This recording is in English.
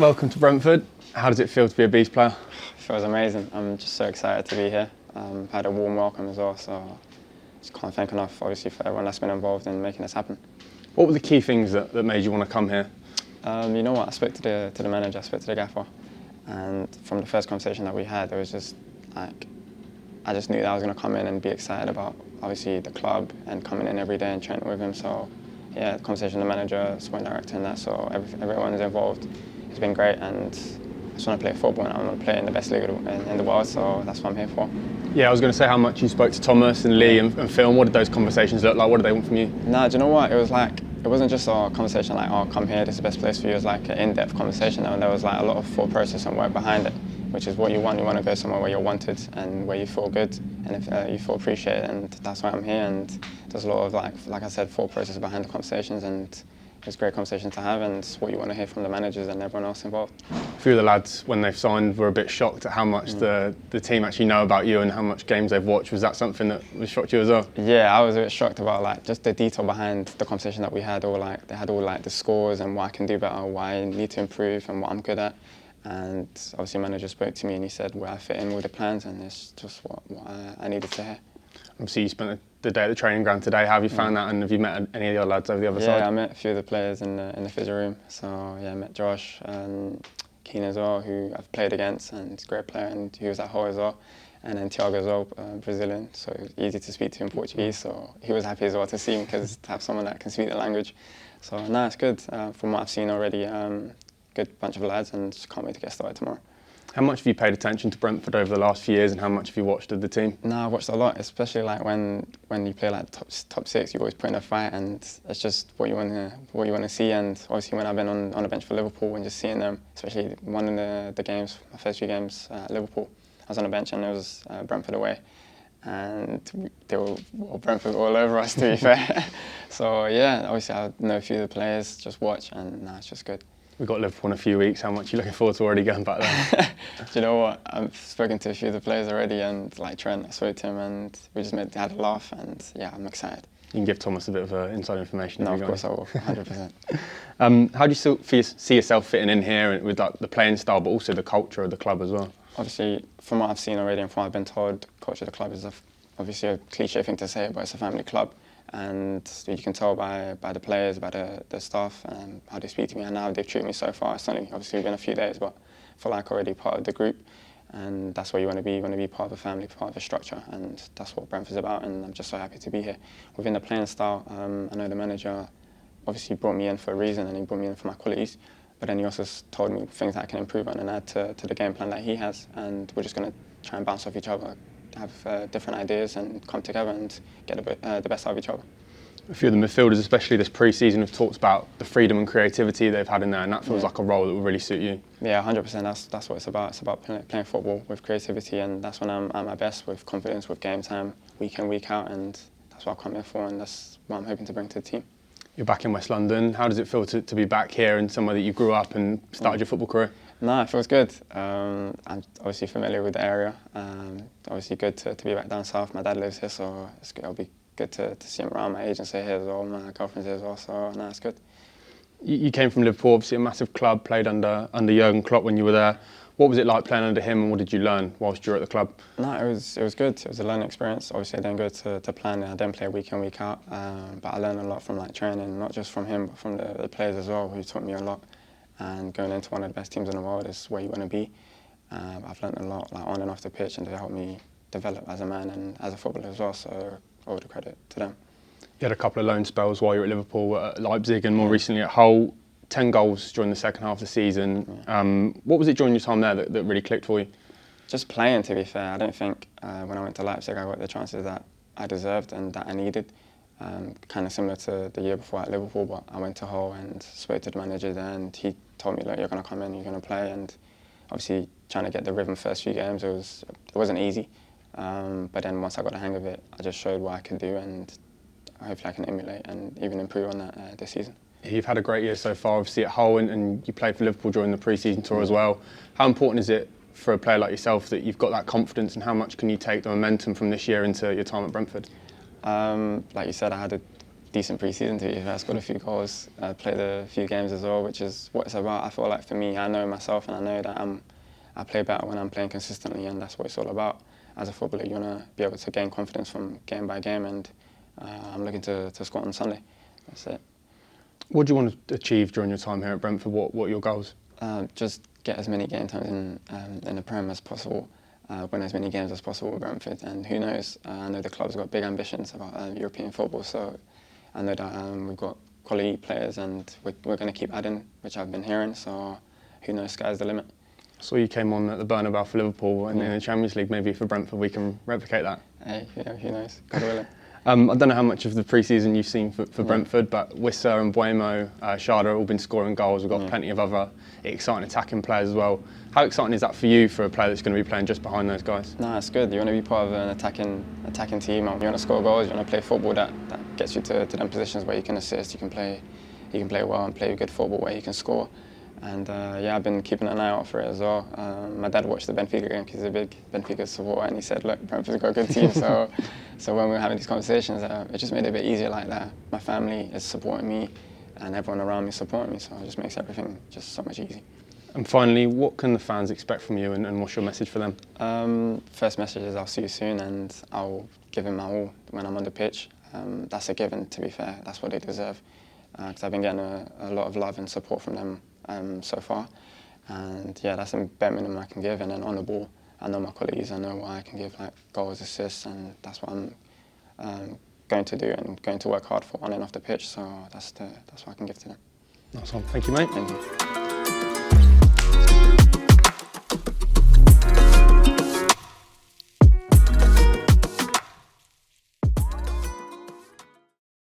welcome to Brentford. How does it feel to be a Bees player? It feels amazing. I'm just so excited to be here. I've had a warm welcome as well, so just can't thank enough, obviously, for everyone that's been involved in making this happen. What were the key things that made you want to come here? You know what? I spoke to the manager, I spoke to the gaffer, and from the first conversation that we had, it was just like I just knew that I was going to come in and be excited about obviously the club and coming in every day and training with him. So yeah, the conversation with the manager, sport director, and that. So everyone's involved. It's been great, and I just want to play football, and I want to play in the best league in the world. So that's what I'm here for. Yeah, I was going to say how much you spoke to Thomas and Lee and Phil. What did those conversations look like? What did they want from you? No, do you know what? It was like, it wasn't just a conversation like, oh, come here, this is the best place for you. It was like an in-depth conversation, and there was like a lot of thought process and work behind it, which is what you want. You want to go somewhere where you're wanted and where you feel good and if you feel appreciated, and that's why I'm here. And there's a lot of like I said, thought process behind the conversations, and it's a great conversation to have, and it's what you want to hear from the managers and everyone else involved. A few of the lads, when they've signed, were a bit shocked at how much the team actually know about you and how much games they've watched. Was that something that was shocked you as well? Yeah, I was a bit shocked about like just the detail behind the conversation that we had, or like they had all like the scores and what I can do better, why I need to improve and what I'm good at. And obviously manager spoke to me and he said where I fit in with the plans, and it's just what I needed to hear. Obviously you spent the day at the training ground today. How have you found that, and have you met any of the other lads over the other side? Yeah, I met a few of the players in the physio room. So yeah, I met Josh and Keane as well, who I've played against, and he's a great player, and he was at Hull as well. And then Thiago as well, Brazilian, so it was easy to speak to in Portuguese, so he was happy as well to see me, because to have someone that can speak the language. So no, it's good. From what I've seen already, good bunch of lads, and just can't wait to get started tomorrow. How much have you paid attention to Brentford over the last few years, and how much have you watched of the team? No, I watched a lot, especially like when you play like top six, you always put in a fight, and it's just what you want to see. And obviously when I've been on the bench for Liverpool and just seeing them, especially one of the games, my first few games at Liverpool, I was on the bench and it was Brentford away, and they were Brentford all over us, to be fair. So yeah, obviously I know a few of the players, just watch, and no, it's just good. We've got Liverpool in a few weeks. How much are you looking forward to already going back there? Do you know what? I've spoken to a few of the players already, and like Trent, I spoke to him, and we just had a laugh, and yeah, I'm excited. You can give Thomas a bit of inside information. No, of course I will, 100%. How do you see yourself fitting in here with like the playing style, but also the culture of the club as well? Obviously, from what I've seen already and from what I've been told, the culture of the club is obviously a cliche thing to say, but it's a family club. And you can tell by the players, by the staff, and how they speak to me and how they've treated me so far. It's only obviously been a few days, but I feel like already part of the group, and that's where you want to be. You want to be part of a family, part of a structure, and that's what Brentford's about, and I'm just so happy to be here. Within the playing style, I know the manager obviously brought me in for a reason, and he brought me in for my qualities, but then he also told me things that I can improve on and add to the game plan that he has, and we're just going to try and bounce off each other, have different ideas and come together and get the best out of each other. A few of the midfielders, especially this pre-season, have talked about the freedom and creativity they've had in there, and that feels like a role that will really suit you. Yeah, 100%. That's what it's about. It's about playing football with creativity, and that's when I'm at my best, with confidence, with game time, week in, week out, and that's what I come here for, and that's what I'm hoping to bring to the team. You're back in West London. How does it feel to be back here in somewhere that you grew up and started your football career? No, it feels good. I'm obviously familiar with the area. Obviously good to be back down south. My dad lives here, so it's good. It'll be good to see him around. My agents are here as well, my girlfriend's here as well, so no, it's good. You came from Liverpool, obviously a massive club, played under Jurgen Klopp when you were there. What was it like playing under him, and what did you learn whilst you were at the club? No, it was good. It was a learning experience. Obviously I didn't go to plan, I didn't play week in, week out, but I learned a lot from like training, not just from him, but from the players as well, who taught me a lot. And going into one of the best teams in the world is where you want to be. I've learned a lot, like on and off the pitch, and they helped me develop as a man and as a footballer as well, so all the credit to them. You had a couple of loan spells while you were at Liverpool, at Leipzig, and more recently at Hull. 10 goals during the second half of the season. Yeah. What was it during your time there that really clicked for you? Just playing, to be fair. I don't think when I went to Leipzig I got the chances that I deserved and that I needed. Kind of similar to the year before at Liverpool, but I went to Hull and spoke to the manager there, and he told me, look, you're going to come in, you're going to play, and obviously trying to get the rhythm first few games, it wasn't easy. But then once I got the hang of it, I just showed what I could do, and hopefully I can emulate and even improve on that this season. You've had a great year so far, obviously at Hull, and you played for Liverpool during the pre-season tour as well. How important is it for a player like yourself that you've got that confidence, and how much can you take the momentum from this year into your time at Brentford? Like you said, I had decent pre-season, to be fair. I scored a few goals, played a few games as well, which is what it's about. I feel like for me, I know myself and I know that I play better when I'm playing consistently, and that's what it's all about. As a footballer, you want to be able to gain confidence from game by game, and I'm looking to score on Sunday. That's it. What do you want to achieve during your time here at Brentford? What are your goals? Just get as many game times in the Prem as possible, win as many games as possible with Brentford, and who knows, I know the club's got big ambitions about European football, so I know that we've got quality players and we're going to keep adding, which I've been hearing, so who knows, sky's the limit. So you came on at the Burnley for Liverpool, and in the Champions League, maybe for Brentford we can replicate that. Hey, who knows, God willing. I don't know how much of the pre-season you've seen for Brentford, but Wissa and Buemo, Shada have all been scoring goals. We've got plenty of other exciting attacking players as well. How exciting is that for you, for a player that's going to be playing just behind those guys? No, it's good. You want to be part of an attacking team. You want to score goals. You want to play football that gets you to them positions where you can assist. You can play well and play good football where you can score. And I've been keeping an eye out for it as well. My dad watched the Benfica game because he's a big Benfica supporter, and he said, "Look, Brentford's got a good team." So when we were having these conversations, it just made it a bit easier like that. My family is supporting me, and everyone around me is supporting me, so it just makes everything just so much easier. And finally, what can the fans expect from you, and what's your message for them? First message is I'll see you soon, and I'll give them my all when I'm on the pitch. That's a given, to be fair. That's what they deserve, because I've been getting a lot of love and support from them so far, and that's the bare minimum I can give. And then on the ball, I know my colleagues, I know what I can give, like goals, assists, and that's what I'm going to do and going to work hard for on and off the pitch. So that's what I can give to them. Nice one. Thank you, mate. Thank you.